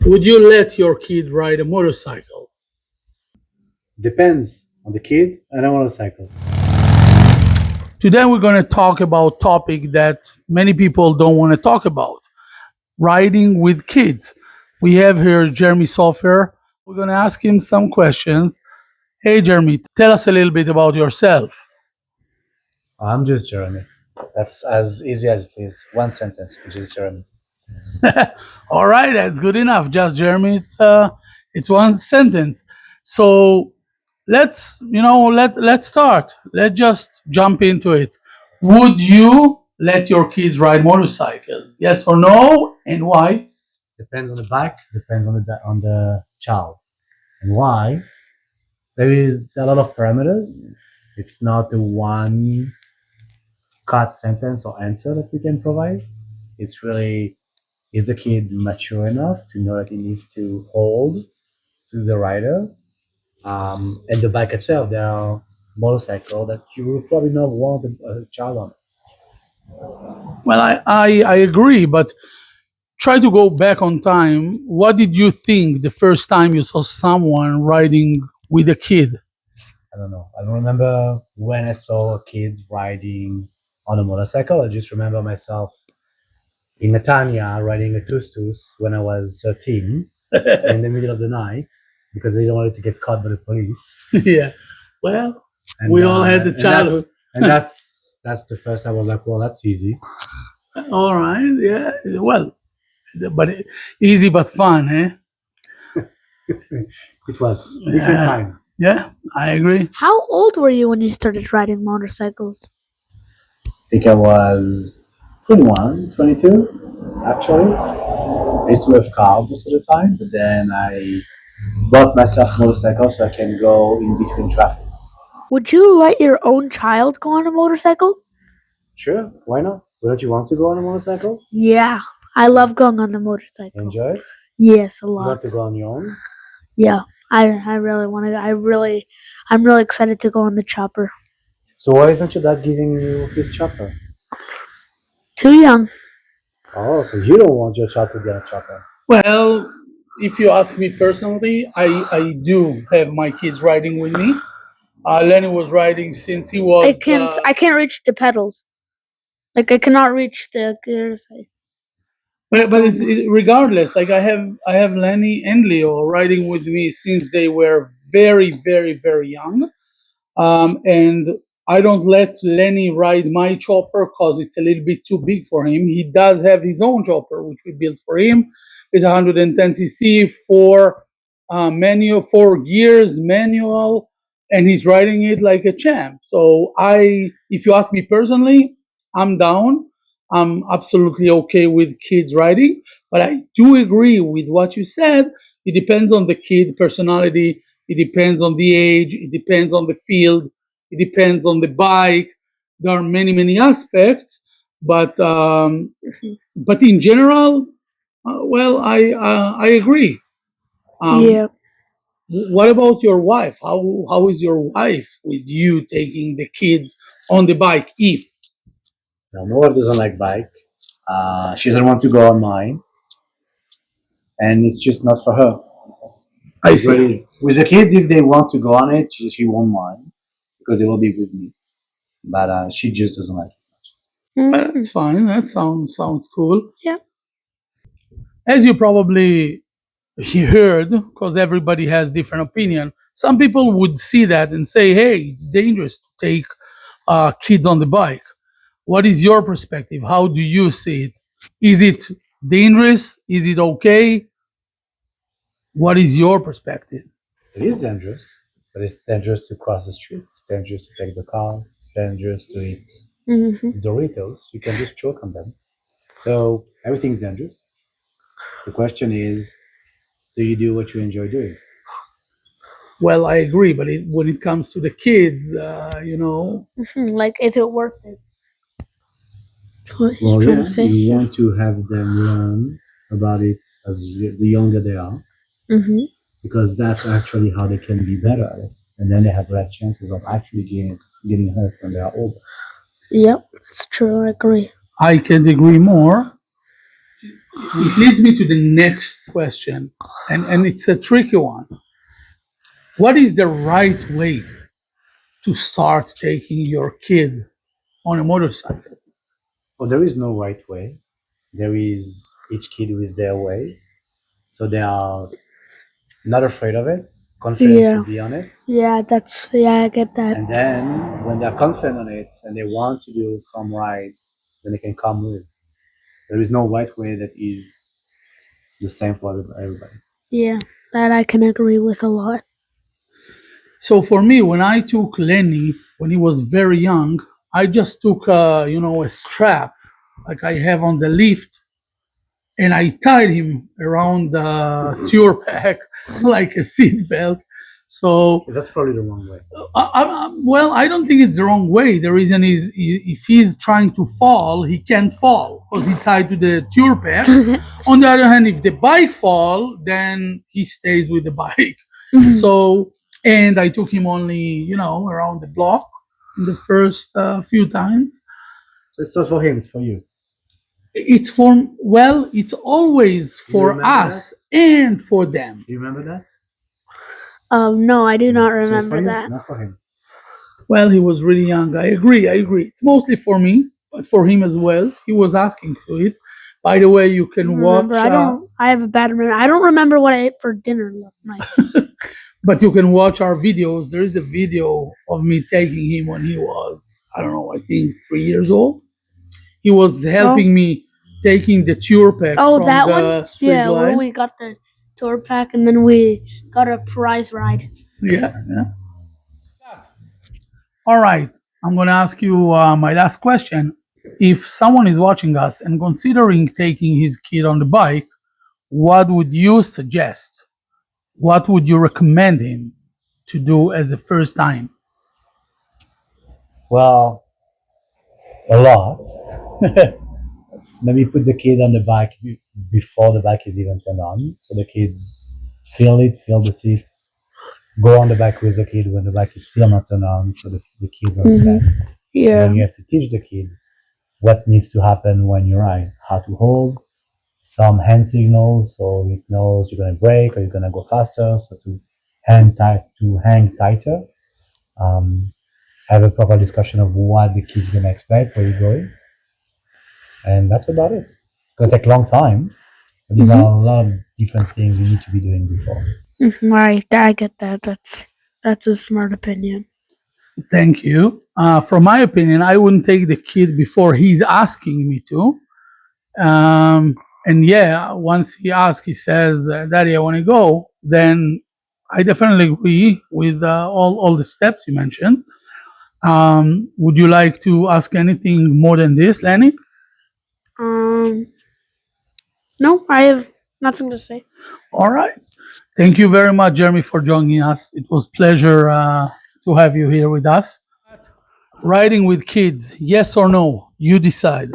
Would you let your kid ride a motorcycle? Depends on the kid and a motorcycle. Today we're going to talk about a topic that many people don't want to talk about, riding with kids. We have here Jeremy Soffir. We're going to ask him some questions. Hey Jeremy, tell us a little bit about yourself. I'm just Jeremy. That's as easy as it is. One sentence, which is Jeremy. All right, that's good enough. Just Jeremy, it's one sentence. So let's start. Let's just jump into it. Would you let your kids ride motorcycles? Yes or no, and why? Depends on the bike, depends on the child. And why? There is a lot of parameters. It's not the one cut sentence or answer that we can provide. It's really, is the kid mature enough to know that he needs to hold to the rider? And the bike itself, there are motorcycles that you will probably not want a child on it. Well, I agree, but try to go back on time. What did you think the first time you saw someone riding with a kid? I don't know. I don't remember when I saw kids riding on a motorcycle. I just remember myself in Netanya riding a tus-tus when I was 13 in the middle of the night because I didn't want to get caught by the police. Yeah. Well, we all had the childhood. And that's the first time I was like, well, that's easy. All right. Yeah. Well, but easy but fun, eh? It was different time. Yeah, I agree. How old were you when you started riding motorcycles? I think I was 21, 22, actually. I used to have cars most of the time, but then I bought myself a motorcycle so I can go in between traffic. Would you let your own child go on a motorcycle? Sure, why not? Wouldn't you want to go on a motorcycle? Yeah, I love going on the motorcycle. Enjoy it? Yes, a You lot. want to go on your own? Yeah, I really want to. I'm really excited to go on the chopper. So why isn't your dad giving you his chopper? Too young. Oh, so you don't want your child to get a chopper? Well, if you ask me personally, I do have my kids riding with me. Lenny was riding since he was. I can't reach the pedals. Like I cannot reach the gears. But it's regardless. Like I have Lenny and Leo riding with me since they were very very very young, and I don't let Lenny ride my chopper because it's a little bit too big for him. He does have his own chopper which we built for him. It's 110cc, four gears manual, and he's riding it like a champ. So if you ask me personally, I'm down. I'm absolutely okay with kids riding, but I do agree with what you said. It depends on the kid personality. It depends on the age. It depends on the field. It depends on the bike. There are many aspects, but in general, well, I agree. Yeah. What about your wife? How is your wife with you taking the kids on the bike? If No, my wife doesn't like bike. She doesn't want to go on mine, and it's just not for her. I see. With the kids, if they want to go on it, she won't mind because they will be with me. But she just doesn't like it. That's fine. That sounds cool. Yeah. As you probably heard, because everybody has different opinion, some people would see that and say, "Hey, it's dangerous to take kids on the bike." What is your perspective? How do you see it? Is it dangerous? Is it okay? What is your perspective? It is dangerous, but it's dangerous to cross the street. It's dangerous to take the car. It's dangerous to eat Doritos. You can just choke on them. So everything's dangerous. The question is, do you do what you enjoy doing? Well, I agree, but when it comes to the kids, Like, is it worth it? Well, yeah, you want to have them learn about it as the younger they are, because that's actually how they can be better at it, and then they have less chances of actually getting hurt when they are older. Yep, it's true. I agree. I can't agree more. It leads me to the next question, and it's a tricky one. What is the right way to start taking your kid on a motorcycle? Well, there is no right way. There is each kid with their way. So they are not afraid of it, confident Yeah. to be on it. Yeah, I get that. And then when they're confident on it and they want to do some rides, then they can come with. There is no right way that is the same for everybody. Yeah, that I can agree with a lot. So for me, when I took Lenny when he was very young, I just took a strap like I have on the lift, and I tied him around the tour pack like a seat belt. So That's probably the wrong way. well, I don't think it's the wrong way. The reason is if he's trying to fall, he can't fall because he's tied to the tour pack. On the other hand, if the bike fall, then he stays with the bike. So, and I took him only, around the block in the first few times. So it's not for him, it's for you. It's it's always for us and for them. Do you remember that? No, I do not So it's for remember you, that. not for him. Well, he was really young. I agree. It's mostly for me, but for him as well. He was asking to it. By the way, you can watch. I have a bad memory. I don't remember what I ate for dinner last night. But you can watch our videos. There is a video of me taking him when he was, I don't know, I think 3 years old. He was helping me taking the tour pack from that the one? street Yeah, where line. we got the tour pack and then we got a prize ride. Yeah. All right. I'm going to ask you my last question. If someone is watching us and considering taking his kid on the bike, what would you suggest? What would you recommend him to do as a first time? Well, a lot. Maybe put the kid on the bike before the bike is even turned on, so the kids feel it, feel the seats. Go on the bike with the kid when the bike is still not turned on, so the kids understand. Yeah. Then you have to teach the kid what needs to happen when you ride, how to hold, some hand signals, so it knows you're going to brake or you're going to go faster, so to hang tighter. Have a proper discussion of what the kid's going to expect, where you're going. And that's about it. It's going to take a long time, but these are a lot of different things you need to be doing before. Right, I get that. That's a smart opinion. Thank you. From my opinion, I wouldn't take the kid before he's asking me to. And yeah, once he asks, he says, "Daddy, I want to go." Then I definitely agree with all the steps you mentioned. Would you like to ask anything more than this, Lenny? No, I have nothing to say. All right. Thank you very much, Jeremy, for joining us. It was a pleasure to have you here with us. Riding with kids, yes or no? You decide.